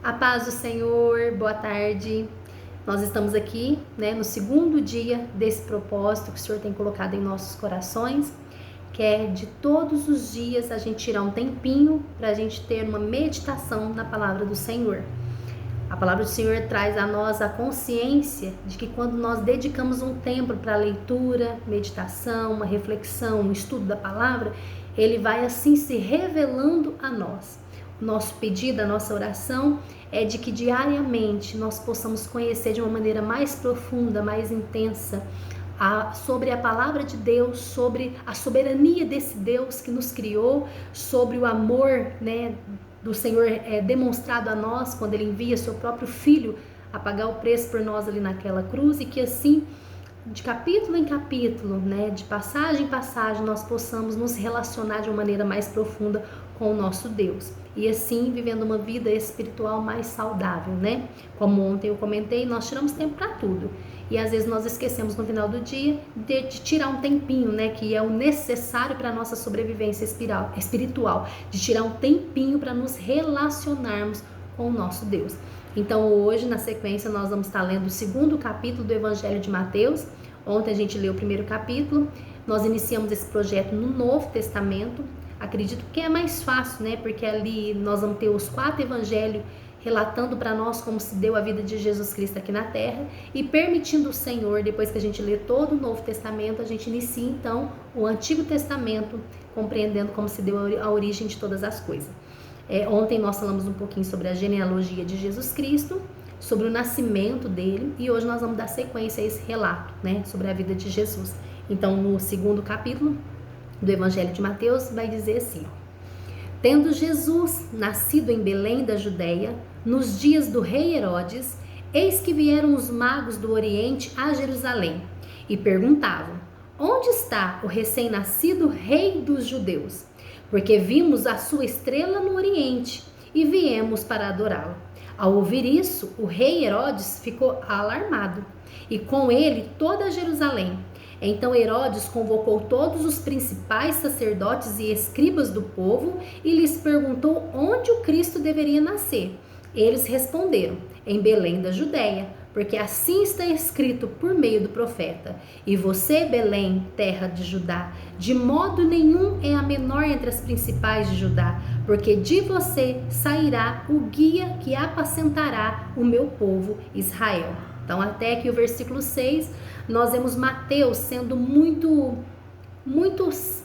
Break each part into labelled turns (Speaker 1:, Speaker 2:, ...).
Speaker 1: A paz do Senhor, boa tarde. Nós estamos aqui, no segundo dia desse propósito que o Senhor tem colocado em nossos corações, que é de todos os dias a gente tirar um tempinho para a gente ter uma meditação na palavra do Senhor. A palavra do Senhor traz a nós a consciência de que quando nós dedicamos um tempo para a leitura, meditação, uma reflexão, um estudo da palavra, ele vai assim se revelando a nós. O nosso pedido, a nossa oração é de que diariamente nós possamos conhecer de uma maneira mais profunda, mais intensa, sobre a palavra de Deus, sobre a soberania desse Deus que nos criou, sobre o amor, do Senhor demonstrado a nós quando Ele envia seu próprio Filho a pagar o preço por nós ali naquela cruz, e que assim, de capítulo em capítulo, de passagem em passagem, nós possamos nos relacionar de uma maneira mais profunda com o nosso Deus. E assim, vivendo uma vida espiritual mais saudável, Como ontem eu comentei, nós tiramos tempo para tudo. E às vezes nós esquecemos no final do dia de tirar um tempinho, que é o necessário para a nossa sobrevivência espiritual, de tirar um tempinho para nos relacionarmos com o nosso Deus. Então hoje, na sequência, nós vamos estar lendo o segundo capítulo do Evangelho de Mateus. Ontem a gente leu o primeiro capítulo. Nós iniciamos esse projeto no Novo Testamento. Acredito que é mais fácil, porque ali nós vamos ter os 4 evangelhos relatando para nós como se deu a vida de Jesus Cristo aqui na Terra, e permitindo o Senhor, depois que a gente lê todo o Novo Testamento, a gente inicia então o Antigo Testamento, compreendendo como se deu a origem de todas as coisas. Ontem nós falamos um pouquinho sobre a genealogia de Jesus Cristo, sobre o nascimento dele, e hoje nós vamos dar sequência a esse relato, sobre a vida de Jesus. Então, no segundo capítulo do Evangelho de Mateus, vai dizer assim: tendo Jesus nascido em Belém da Judéia, nos dias do rei Herodes, eis que vieram os magos do Oriente a Jerusalém e perguntavam: onde está o recém-nascido rei dos judeus? Porque vimos a sua estrela no Oriente e viemos para adorá-lo. Ao ouvir isso, o rei Herodes ficou alarmado, e com ele toda Jerusalém. Então Herodes convocou todos os principais sacerdotes e escribas do povo e lhes perguntou onde o Cristo deveria nascer. Eles responderam: em Belém da Judéia, porque assim está escrito por meio do profeta: e você, Belém, terra de Judá, de modo nenhum é a menor entre as principais de Judá, porque de você sairá o guia que apacentará o meu povo Israel. Então, até aqui o versículo 6, nós vemos Mateus sendo muito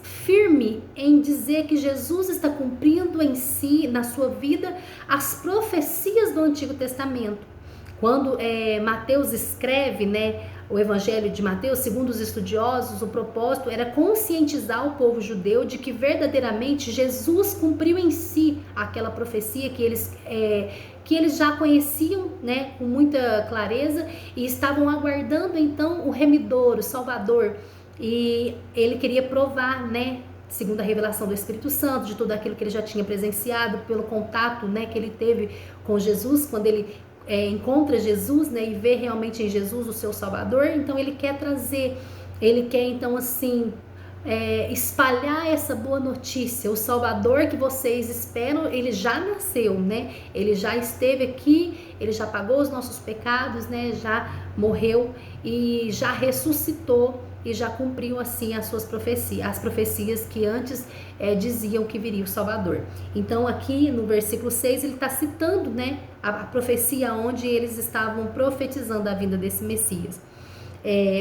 Speaker 1: firme em dizer que Jesus está cumprindo em si, na sua vida, as profecias do Antigo Testamento. Quando Mateus escreve, o Evangelho de Mateus, segundo os estudiosos, o propósito era conscientizar o povo judeu de que verdadeiramente Jesus cumpriu em si aquela profecia que eles já conheciam, com muita clareza, e estavam aguardando então o remidor, o Salvador. E ele queria provar, segundo a revelação do Espírito Santo, de tudo aquilo que ele já tinha presenciado pelo contato, que ele teve com Jesus, quando ele encontra Jesus, e vê realmente em Jesus o seu Salvador. Então ele quer então assim espalhar essa boa notícia. O Salvador que vocês esperam, ele já nasceu, ele já esteve aqui, ele já pagou os nossos pecados, já morreu e já ressuscitou e já cumpriu assim as suas profecias, as profecias que antes diziam que viria o Salvador. Então aqui no versículo 6 ele está citando a profecia onde eles estavam profetizando a vinda desse Messias.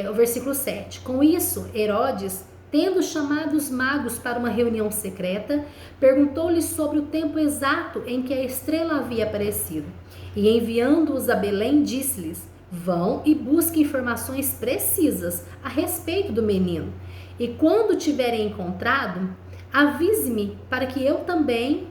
Speaker 1: O versículo 7: com isso Herodes, tendo chamado os magos para uma reunião secreta, perguntou-lhes sobre o tempo exato em que a estrela havia aparecido. E enviando-os a Belém, disse-lhes: vão e busquem informações precisas a respeito do menino. E quando tiverem encontrado, avise-me para eu também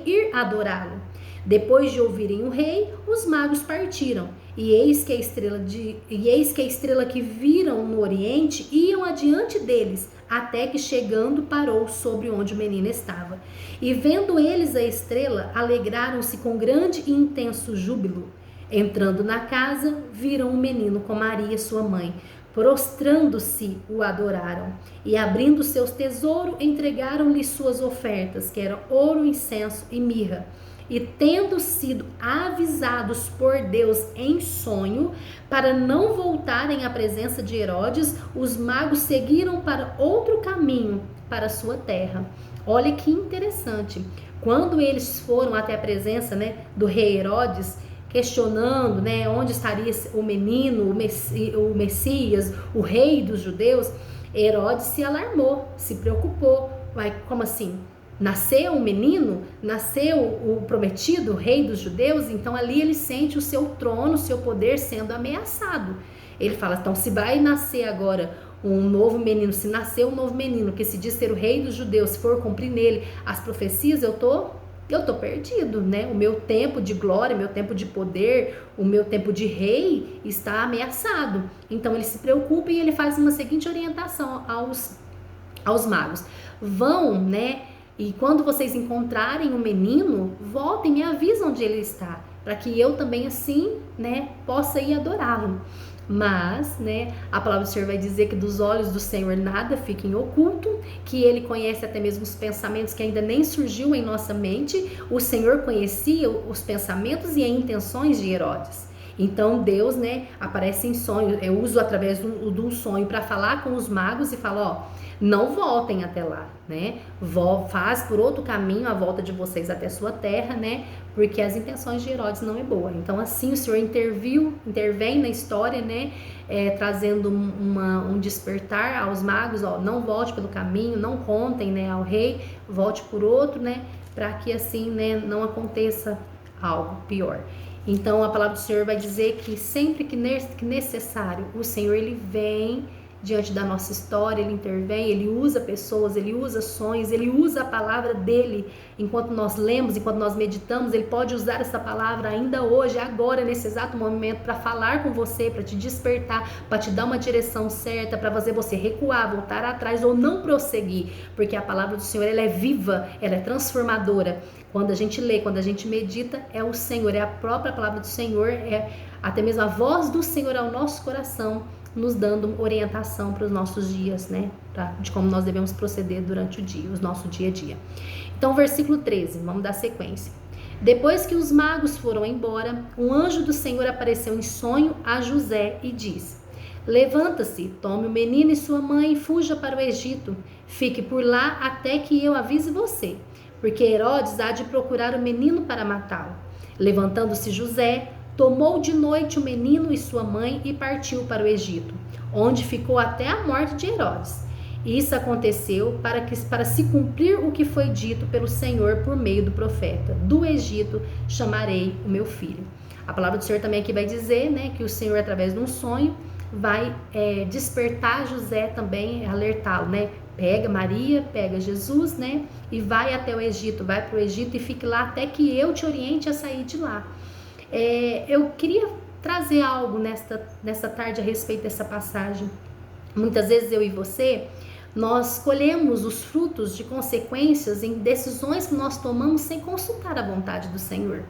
Speaker 1: ir adorá-lo. Depois de ouvirem o rei, os magos partiram. E eis que a estrela que viram no Oriente iam adiante deles, até que chegando parou sobre onde o menino estava. E vendo eles a estrela, alegraram-se com grande e intenso júbilo. Entrando na casa, viram o menino com Maria, sua mãe. Prostrando-se, o adoraram. E abrindo seus tesouros, entregaram-lhe suas ofertas, que eram ouro, incenso e mirra. E tendo sido avisados por Deus em sonho, para não voltarem à presença de Herodes, os magos seguiram para outro caminho, para a sua terra. Olha que interessante. Quando eles foram até a presença, né, do rei Herodes, questionando, né, onde estaria o menino, o Messias, o rei dos judeus, Herodes se alarmou, se preocupou. Mas como assim? Nasceu um menino? Nasceu o prometido, o rei dos judeus? Então ali ele sente o seu trono, o seu poder sendo ameaçado. Ele fala, então se vai nascer agora um novo menino, se nascer um novo menino que se diz ser o rei dos judeus, se for cumprir nele as profecias, eu tô perdido, né? O meu tempo de glória, meu tempo de poder, o meu tempo de rei está ameaçado. Então ele se preocupa e ele faz uma seguinte orientação aos magos. Vão, né? E quando vocês encontrarem o menino, voltem e me avisam onde ele está, para que eu também assim, né, possa ir adorá-lo. Mas, né, a palavra do Senhor vai dizer que dos olhos do Senhor nada fica em oculto, que Ele conhece até mesmo os pensamentos que ainda nem surgiu em nossa mente. O Senhor conhecia os pensamentos e as intenções de Herodes. Então Deus, né, aparece em sonho. Eu uso através de um sonho para falar com os magos e falo, ó, não voltem até lá, né? Faz por outro caminho a volta de vocês até a sua terra, né? Porque as intenções de Herodes não é boa. Então assim o Senhor intervém na história, né? Trazendo um despertar aos magos, ó, não volte pelo caminho, não contem, né, ao rei, volte por outro, né? Para que assim, né, não aconteça algo pior. Então a palavra do Senhor vai dizer que sempre que necessário, o Senhor ele vem diante da nossa história, ele intervém, ele usa pessoas, ele usa sonhos, ele usa a palavra dele. Enquanto nós lemos, enquanto nós meditamos, ele pode usar essa palavra ainda hoje, agora, nesse exato momento, para falar com você, para te despertar, para te dar uma direção certa, para fazer você recuar, voltar atrás ou não prosseguir, porque a palavra do Senhor ela é viva, ela é transformadora. Quando a gente lê, quando a gente medita, é o Senhor, é a própria palavra do Senhor, é até mesmo a voz do Senhor ao nosso coração, nos dando orientação para os nossos dias, né? De como nós devemos proceder durante o dia, o nosso dia a dia. Então, versículo 13, vamos dar sequência. Depois que os magos foram embora, um anjo do Senhor apareceu em sonho a José e disse: levanta-se, tome o menino e sua mãe e fuja para o Egito. Fique por lá até que eu avise você, porque Herodes há de procurar o menino para matá-lo. Levantando-se José, tomou de noite o menino e sua mãe e partiu para o Egito, onde ficou até a morte de Herodes. Isso aconteceu para se cumprir o que foi dito pelo Senhor por meio do profeta: do Egito chamarei o meu filho. A palavra do Senhor também aqui vai dizer, né, que o Senhor, através de um sonho, vai despertar José também, alertá-lo, né? Pega Maria, pega Jesus, né? E vai até o Egito, vai para o Egito e fique lá até que eu te oriente a sair de lá. Eu queria trazer algo nessa tarde a respeito dessa passagem. Muitas vezes eu e você, nós colhemos os frutos de consequências em decisões que nós tomamos sem consultar a vontade do Senhor.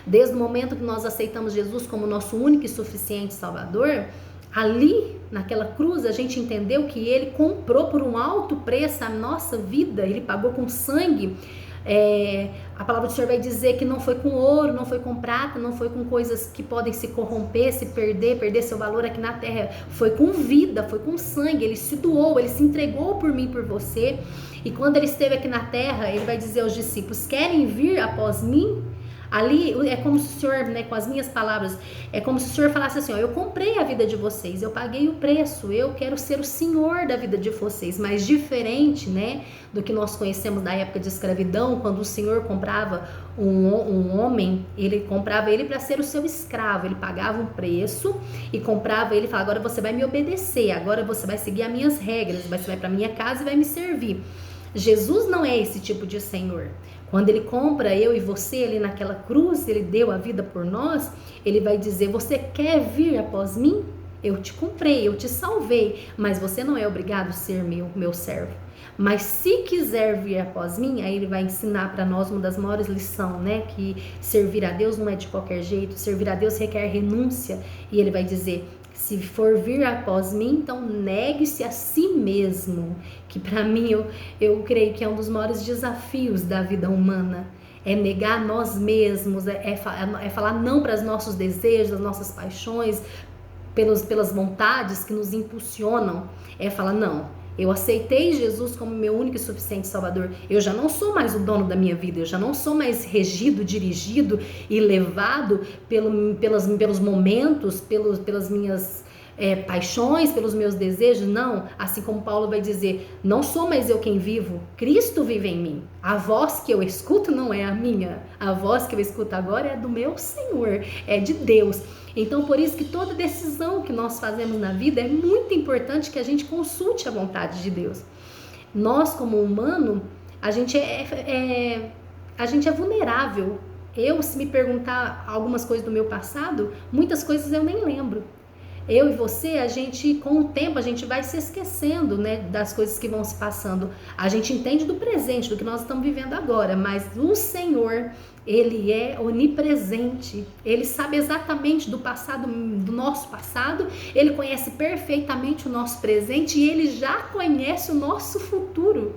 Speaker 1: Desde o momento que nós aceitamos Jesus como nosso único e suficiente Salvador, ali naquela cruz a gente entendeu que Ele comprou por um alto preço a nossa vida, Ele pagou com sangue. A palavra do Senhor vai dizer que não foi com ouro, não foi com prata, não foi com coisas que podem se corromper, se perder seu valor aqui na terra. Foi com vida, foi com sangue. Ele se doou, ele se entregou por mim, por você. E quando ele esteve aqui na terra, ele vai dizer aos discípulos: querem vir após mim? Ali é como se o Senhor, né, com as minhas palavras, é como se o Senhor falasse assim: ó, eu comprei a vida de vocês, eu paguei o preço, eu quero ser o Senhor da vida de vocês. Mas diferente, né, do que nós conhecemos da época de escravidão, quando o Senhor comprava um homem, ele comprava ele para ser o seu escravo, ele pagava um preço e comprava ele e falava: agora você vai me obedecer, agora você vai seguir as minhas regras, você vai para minha casa e vai me servir. Jesus não é esse tipo de Senhor. Quando ele compra eu e você ali naquela cruz, ele deu a vida por nós, ele vai dizer: você quer vir após mim? Eu te comprei, eu te salvei, mas você não é obrigado a ser meu servo. Mas se quiser vir após mim, aí ele vai ensinar para nós uma das maiores lições, né? Que servir a Deus não é de qualquer jeito, servir a Deus requer renúncia. E ele vai dizer: se for vir após mim, então negue-se a si mesmo. Que para mim, eu creio que é um dos maiores desafios da vida humana. é negar nós mesmos, é falar não para os nossos desejos, as nossas paixões, pelas vontades que nos impulsionam. É falar, não, eu aceitei Jesus como meu único e suficiente Salvador. Eu já não sou mais o dono da minha vida. Eu já não sou mais regido, dirigido e levado pelos momentos, pelas minhas paixões, pelos meus desejos. Não, assim como Paulo vai dizer, não sou mais eu quem vivo, Cristo vive em mim. A voz que eu escuto não é a minha. A voz que eu escuto agora é do meu Senhor, é de Deus. Então, por isso que toda decisão que nós fazemos na vida é muito importante que a gente consulte a vontade de Deus. Nós, como humano, a gente é vulnerável. Se me perguntar algumas coisas do meu passado, muitas coisas eu nem lembro. Eu e você, com o tempo, a gente vai se esquecendo, né, das coisas que vão se passando. A gente entende do presente, do que nós estamos vivendo agora, mas o Senhor, Ele é onipresente. Ele sabe exatamente do passado, do nosso passado. Ele conhece perfeitamente o nosso presente e Ele já conhece o nosso futuro.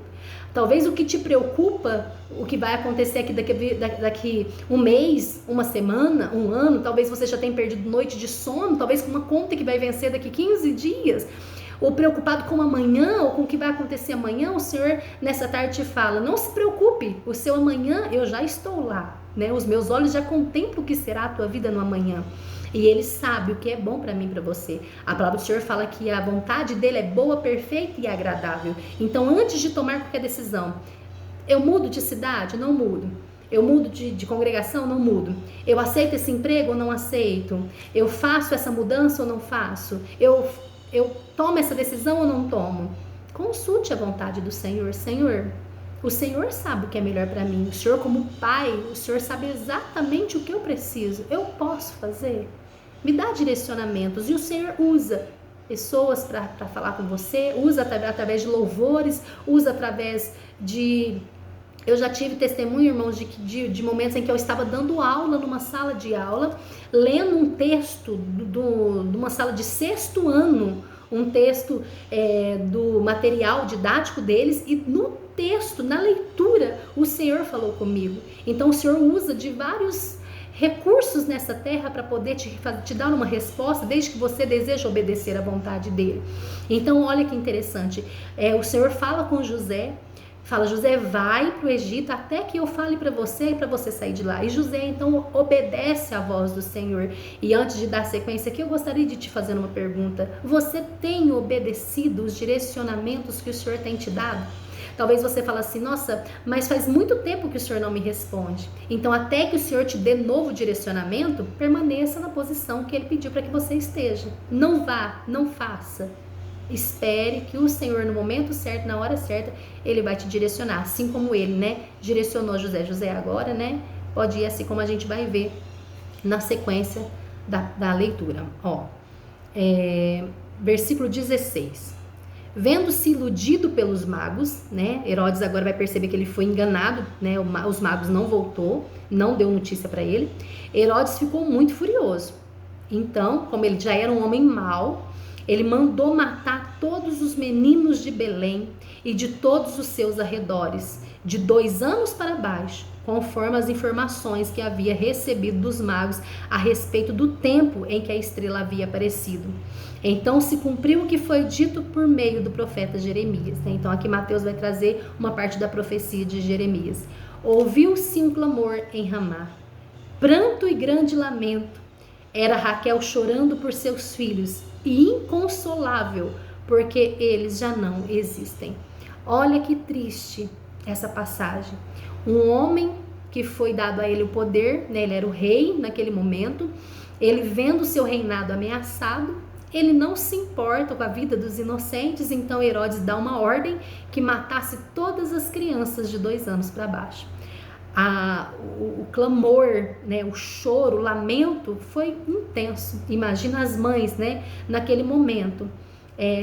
Speaker 1: Talvez o que te preocupa, o que vai acontecer aqui daqui um mês, uma semana, um ano, talvez você já tenha perdido noite de sono, talvez com uma conta que vai vencer daqui 15 dias, ou preocupado com amanhã, ou com o que vai acontecer amanhã, o Senhor nessa tarde te fala, não se preocupe, o seu amanhã eu já estou lá, né? Os meus olhos já contemplam o que será a tua vida no amanhã. E Ele sabe o que é bom para mim e para você. A palavra do Senhor fala que a vontade dele é boa, perfeita e agradável. Então, antes de tomar qualquer decisão, eu mudo de cidade? Não mudo. Eu mudo de congregação? Não mudo. Eu aceito esse emprego ou não aceito? Eu faço essa mudança ou não faço? Eu tomo essa decisão ou não tomo? Consulte a vontade do Senhor. Senhor, o Senhor sabe o que é melhor para mim. O Senhor, como Pai, o Senhor sabe exatamente o que eu preciso. Eu posso fazer? Me dá direcionamentos. E o Senhor usa pessoas para falar com você, usa através de louvores, usa através de... Eu já tive testemunho, irmãos, de momentos em que eu estava dando aula numa sala de aula, lendo um texto de uma sala de 6º ano, um texto do material didático deles, e no texto, na leitura, o Senhor falou comigo. Então o Senhor usa de vários recursos nessa terra para poder te dar uma resposta, desde que você deseja obedecer à vontade dele. Então olha que interessante, o Senhor fala com José, fala, José, vai para o Egito até que eu fale para você e para você sair de lá. E José então obedece à voz do Senhor. E antes de dar sequência aqui, eu gostaria de te fazer uma pergunta. Você tem obedecido os direcionamentos que o Senhor tem te dado? Talvez você fale assim, nossa, mas faz muito tempo que o Senhor não me responde. Então, até que o Senhor te dê novo direcionamento, permaneça na posição que Ele pediu para que você esteja. Não vá, não faça. Espere que o Senhor, no momento certo, na hora certa, Ele vai te direcionar. Assim como Ele, né, direcionou José. José agora, né, pode ir assim como a gente vai ver na sequência da leitura. Versículo 16. Vendo-se iludido pelos magos, né? Herodes agora vai perceber que ele foi enganado, né? Os magos não voltou, não deu notícia para ele. Herodes ficou muito furioso. Então, como ele já era um homem mau, ele mandou matar todos os meninos de Belém e de todos os seus arredores, de 2 anos para baixo, conforme as informações que havia recebido dos magos a respeito do tempo em que a estrela havia aparecido. Então se cumpriu o que foi dito por meio do profeta Jeremias. Então aqui Mateus vai trazer uma parte da profecia de Jeremias. Ouviu-se um clamor em Ramá, pranto e grande lamento. Era Raquel chorando por seus filhos e inconsolável, porque eles já não existem. Olha que triste essa passagem. Um homem que foi dado a ele o poder, né? Ele era o rei naquele momento, ele vendo o seu reinado ameaçado, ele não se importa com a vida dos inocentes, então Herodes dá uma ordem que matasse todas as crianças de 2 anos para baixo. O clamor, né, o choro, o lamento foi intenso. Imagina as mães, né, naquele momento,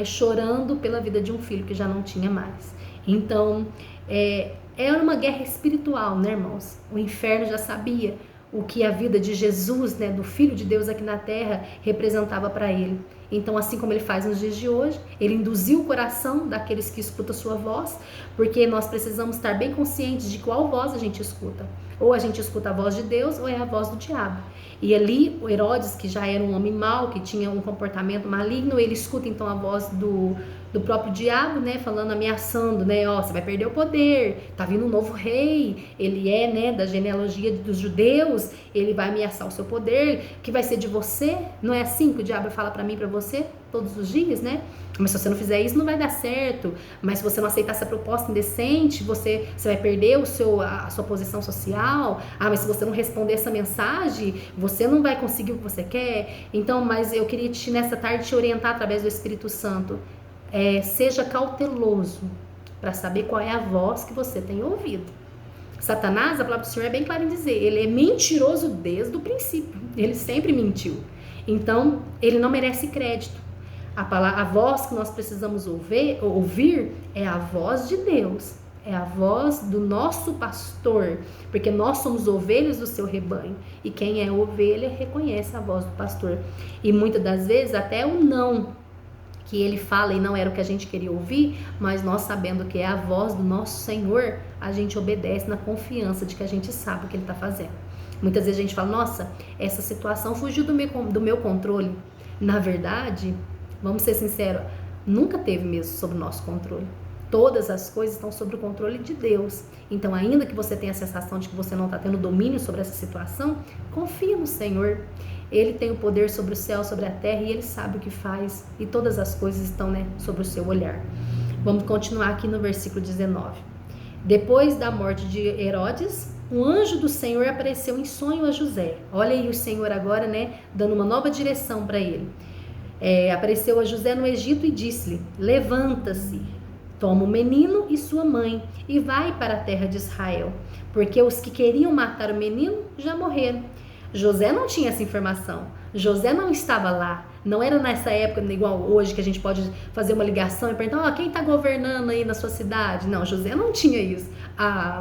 Speaker 1: chorando pela vida de um filho que já não tinha mais. Então, era uma guerra espiritual, né, irmãos? O inferno já sabia o que a vida de Jesus, né, do Filho de Deus aqui na terra, representava para ele. Então, assim como ele faz nos dias de hoje, ele induziu o coração daqueles que escutam sua voz, porque nós precisamos estar bem conscientes de qual voz a gente escuta. Ou a gente escuta a voz de Deus, ou é a voz do diabo. E ali, o Herodes, que já era um homem mau, que tinha um comportamento maligno, ele escuta então a voz do próprio diabo, né, falando, ameaçando, né, ó, você vai perder o poder, tá vindo um novo rei, ele é, né, da genealogia dos judeus, ele vai ameaçar o seu poder, que vai ser de você. Não é assim que o diabo fala pra mim, pra você, todos os dias, né? Mas se você não fizer isso, não vai dar certo. Mas se você não aceitar essa proposta indecente, você vai perder a sua posição social. Ah, mas se você não responder essa mensagem, você não vai conseguir o que você quer. Então, mas eu queria nessa tarde te orientar através do Espírito Santo. Seja cauteloso para saber qual é a voz que você tem ouvido. Satanás, a palavra do Senhor é bem clara em dizer, ele é mentiroso desde o princípio. Ele sempre mentiu. Então, ele não merece crédito. A voz que nós precisamos ouvir é a voz de Deus, é a voz do nosso pastor, porque nós somos ovelhas do seu rebanho, e quem é ovelha reconhece a voz do pastor. E muitas das vezes até o não que ele fala e não era o que a gente queria ouvir, mas nós sabendo que é a voz do nosso Senhor, a gente obedece na confiança de que a gente sabe o que ele está fazendo. Muitas vezes a gente fala, nossa, essa situação fugiu do meu controle. Na verdade, vamos ser sinceros, nunca teve mesmo sob o nosso controle. Todas as coisas estão sob o controle de Deus. Então, ainda que você tenha a sensação de que você não está tendo domínio sobre essa situação, confia no Senhor. Ele tem o poder sobre o céu, sobre a terra, e Ele sabe o que faz. E todas as coisas estão, né, sobre o seu olhar. Vamos continuar aqui no versículo 19. Depois da morte de Herodes, um anjo do Senhor apareceu em sonho a José. Olha aí o Senhor agora, né, dando uma nova direção para ele. Apareceu a José no Egito e disse-lhe, levanta-se, toma o menino e sua mãe e vai para a terra de Israel, porque os que queriam matar o menino já morreram. José não tinha essa informação, José não estava lá, não era nessa época igual hoje que a gente pode fazer uma ligação e perguntar, quem está governando aí na sua cidade? Não, José não tinha isso.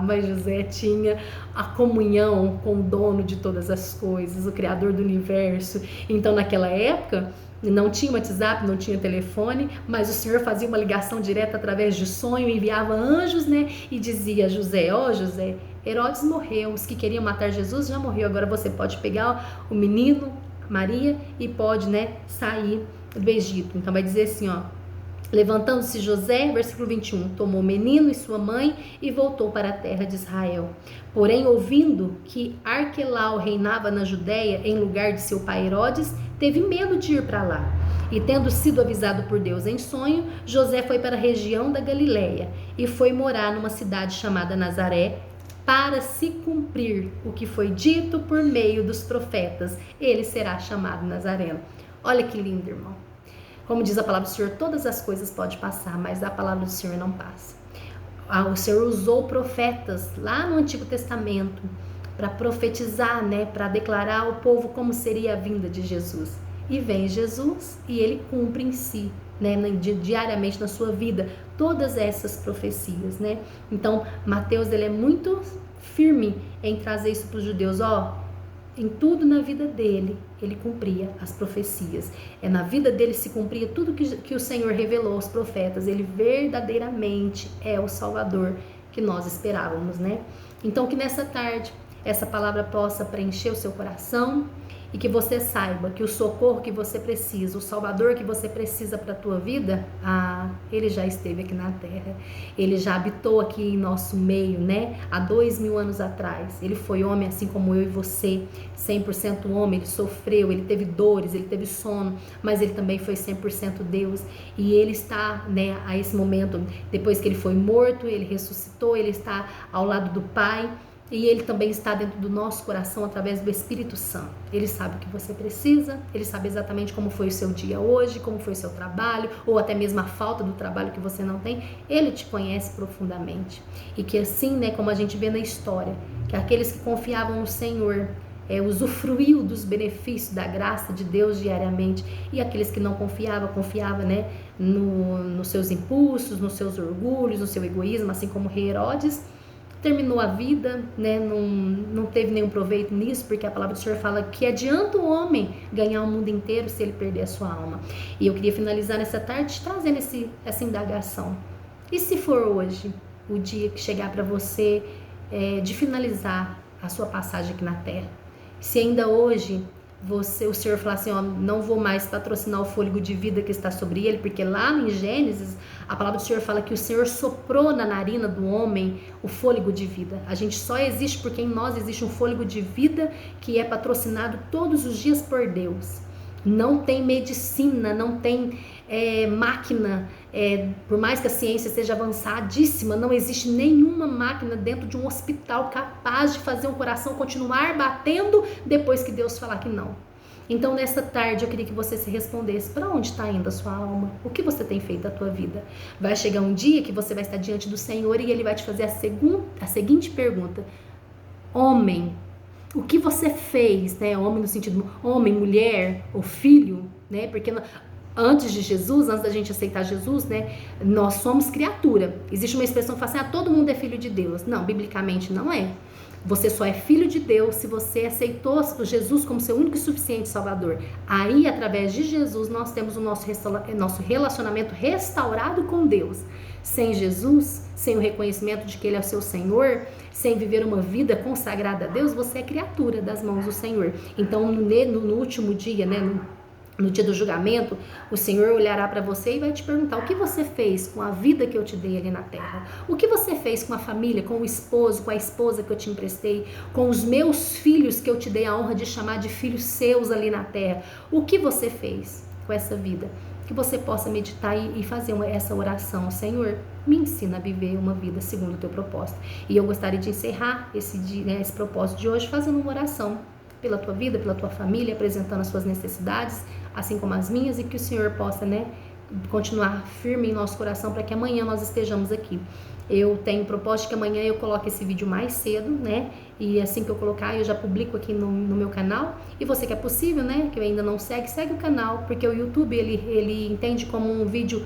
Speaker 1: Mas José tinha a comunhão com o dono de todas as coisas, o Criador do universo. Então naquela época não tinha WhatsApp, não tinha telefone, mas o Senhor fazia uma ligação direta através de sonho, enviava anjos, né? E dizia a José, José, Herodes morreu, os que queriam matar Jesus já morreu, agora você pode pegar o menino, Maria, e pode, né, sair do Egito. Então vai dizer assim, levantando-se José, versículo 21, tomou o menino e sua mãe e voltou para a terra de Israel. Porém, ouvindo que Arquelau reinava na Judéia em lugar de seu pai Herodes, teve medo de ir para lá. E tendo sido avisado por Deus em sonho, José foi para a região da Galileia e foi morar numa cidade chamada Nazaré, para se cumprir o que foi dito por meio dos profetas, ele será chamado Nazareno. Olha que lindo, irmão. Como diz a palavra do Senhor, todas as coisas podem passar, mas a palavra do Senhor não passa. O Senhor usou profetas lá no Antigo Testamento para profetizar, né, para declarar ao povo como seria a vinda de Jesus. E vem Jesus e ele cumpre em si, né, diariamente na sua vida, todas essas profecias, né? Então, Mateus, ele é muito firme em trazer isso para os judeus, em tudo na vida dele, ele cumpria as profecias. Na vida dele se cumpria tudo que o Senhor revelou aos profetas. Ele verdadeiramente é o Salvador que nós esperávamos, né? Então, que nessa tarde essa palavra possa preencher o seu coração e que você saiba que o socorro que você precisa, o Salvador que você precisa para a tua vida, ele já esteve aqui na terra, ele já habitou aqui em nosso meio, né? Há 2000 anos atrás, ele foi homem assim como eu e você, 100% homem, ele sofreu, ele teve dores, ele teve sono, mas ele também foi 100% Deus, e ele está, né, a esse momento, depois que ele foi morto, ele ressuscitou, ele está ao lado do Pai, e ele também está dentro do nosso coração através do Espírito Santo. Ele sabe o que você precisa, ele sabe exatamente como foi o seu dia hoje, como foi o seu trabalho, ou até mesmo a falta do trabalho que você não tem. Ele te conhece profundamente. E que assim, né, como a gente vê na história, que aqueles que confiavam no Senhor usufruiu dos benefícios da graça de Deus diariamente, e aqueles que não confiavam, né, nos seus impulsos, nos seus orgulhos, no seu egoísmo, assim como o rei Herodes, terminou a vida, né? Não teve nenhum proveito nisso, porque a palavra do Senhor fala que adianta o homem ganhar o mundo inteiro se ele perder a sua alma. E eu queria finalizar nessa tarde trazendo essa indagação. E se for hoje o dia que chegar para você de finalizar a sua passagem aqui na terra. Se ainda hoje o Senhor falar assim, ó, não vou mais patrocinar o fôlego de vida que está sobre ele, porque lá em Gênesis, a palavra do Senhor fala que o Senhor soprou na narina do homem o fôlego de vida. A gente só existe porque em nós existe um fôlego de vida que é patrocinado todos os dias por Deus. Não tem medicina, não tem máquina, por mais que a ciência seja avançadíssima, não existe nenhuma máquina dentro de um hospital capaz de fazer um coração continuar batendo depois que Deus falar que não. Então, nessa tarde, eu queria que você se respondesse, para onde está indo a sua alma? O que você tem feito da tua vida? Vai chegar um dia que você vai estar diante do Senhor e Ele vai te fazer a seguinte pergunta: homem, o que você fez, né? Homem no sentido homem, mulher ou filho, né? Porque antes de Jesus, antes da gente aceitar Jesus, né? Nós somos criatura. Existe uma expressão que fala assim, todo mundo é filho de Deus. Não, biblicamente não é. Você só é filho de Deus se você aceitou Jesus como seu único e suficiente Salvador. Aí, através de Jesus, nós temos o nosso relacionamento restaurado com Deus. Sem Jesus, sem o reconhecimento de que Ele é o seu Senhor, sem viver uma vida consagrada a Deus, você é criatura das mãos do Senhor. Então, no último dia, né, no dia do julgamento, o Senhor olhará para você e vai te perguntar: o que você fez com a vida que eu te dei ali na terra? O que você fez com a família, com o esposo, com a esposa que eu te emprestei, com os meus filhos que eu te dei a honra de chamar de filhos seus ali na terra? O que você fez com essa vida? Que você possa meditar e fazer essa oração: Senhor, me ensina a viver uma vida segundo o teu propósito. E eu gostaria de encerrar esse propósito de hoje fazendo uma oração pela tua vida, pela tua família, apresentando as suas necessidades, assim como as minhas, e que o Senhor possa, continuar firme em nosso coração para que amanhã nós estejamos aqui. Eu tenho propósito que amanhã eu coloque esse vídeo mais cedo, e assim que eu colocar, eu já publico aqui no meu canal. E você que é possível, que ainda não segue o canal, porque o YouTube, ele entende como um vídeo,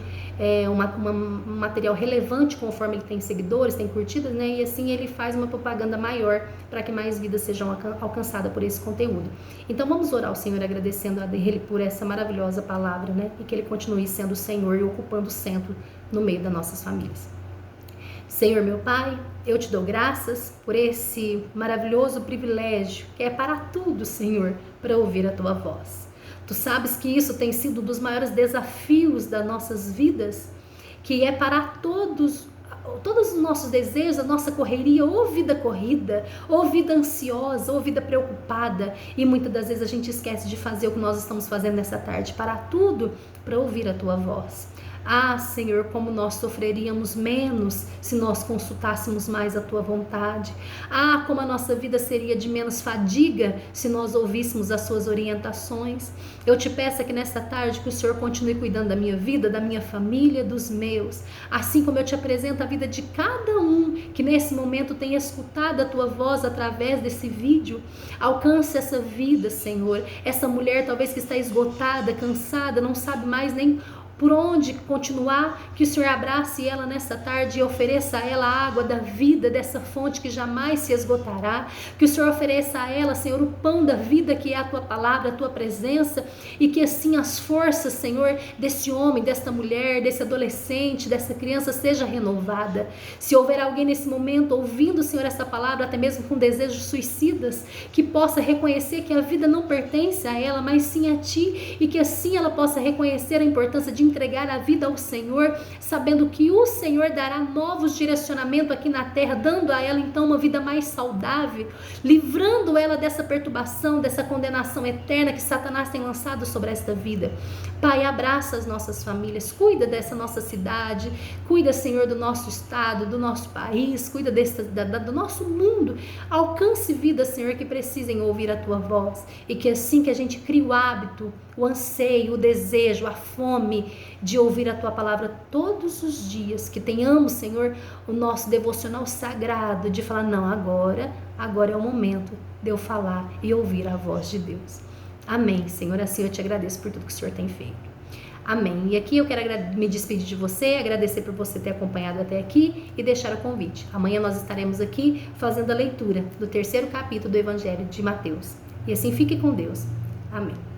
Speaker 1: um material relevante conforme ele tem seguidores, tem curtidas, e assim ele faz uma propaganda maior para que mais vidas sejam alcançadas por esse conteúdo. Então vamos orar ao Senhor, agradecendo a Ele por essa maravilhosa palavra, e que Ele continue sendo o Senhor e ocupando o centro no meio das nossas famílias. Senhor meu Pai, eu te dou graças por esse maravilhoso privilégio que é para tudo, Senhor, para ouvir a tua voz. Tu sabes que isso tem sido um dos maiores desafios das nossas vidas, que é parar todos os nossos desejos, a nossa correria, ou vida corrida, ou vida ansiosa, ou vida preocupada, e muitas das vezes a gente esquece de fazer o que nós estamos fazendo nessa tarde, parar tudo para ouvir a tua voz. Ah, Senhor, como nós sofreríamos menos se nós consultássemos mais a tua vontade. Ah, como a nossa vida seria de menos fadiga se nós ouvíssemos as suas orientações. Eu te peço aqui nesta tarde que o Senhor continue cuidando da minha vida, da minha família, dos meus. Assim como eu te apresento a vida de cada um que nesse momento tem escutado a tua voz através desse vídeo. Alcance essa vida, Senhor. Essa mulher talvez que está esgotada, cansada, não sabe mais nem por onde continuar, que o Senhor abrace ela nessa tarde e ofereça a ela a água da vida, dessa fonte que jamais se esgotará, que o Senhor ofereça a ela, Senhor, o pão da vida que é a tua palavra, a tua presença, e que assim as forças, Senhor, desse homem, desta mulher, desse adolescente, dessa criança seja renovada. Se houver alguém nesse momento ouvindo, Senhor, essa palavra, até mesmo com desejos suicidas, que possa reconhecer que a vida não pertence a ela, mas sim a ti, e que assim ela possa reconhecer a importância de entregar a vida ao Senhor, sabendo que o Senhor dará novos direcionamentos aqui na terra, dando a ela então uma vida mais saudável, livrando ela dessa perturbação, dessa condenação eterna que Satanás tem lançado sobre esta vida. Pai, abraça as nossas famílias, cuida dessa nossa cidade, cuida, Senhor, do nosso estado, do nosso país, cuida do nosso mundo. Alcance vidas, Senhor, que precisem ouvir a tua voz, e que assim que a gente crie o hábito, o anseio, o desejo, a fome de ouvir a tua palavra todos os dias, que tenhamos, Senhor, o nosso devocional sagrado de falar: não, agora é o momento de eu falar e ouvir a voz de Deus. Amém, Senhor. Assim eu te agradeço por tudo que o Senhor tem feito. Amém. E aqui eu quero me despedir de você, agradecer por você ter acompanhado até aqui e deixar o convite. Amanhã nós estaremos aqui fazendo a leitura do 3º capítulo do Evangelho de Mateus. E assim fique com Deus. Amém.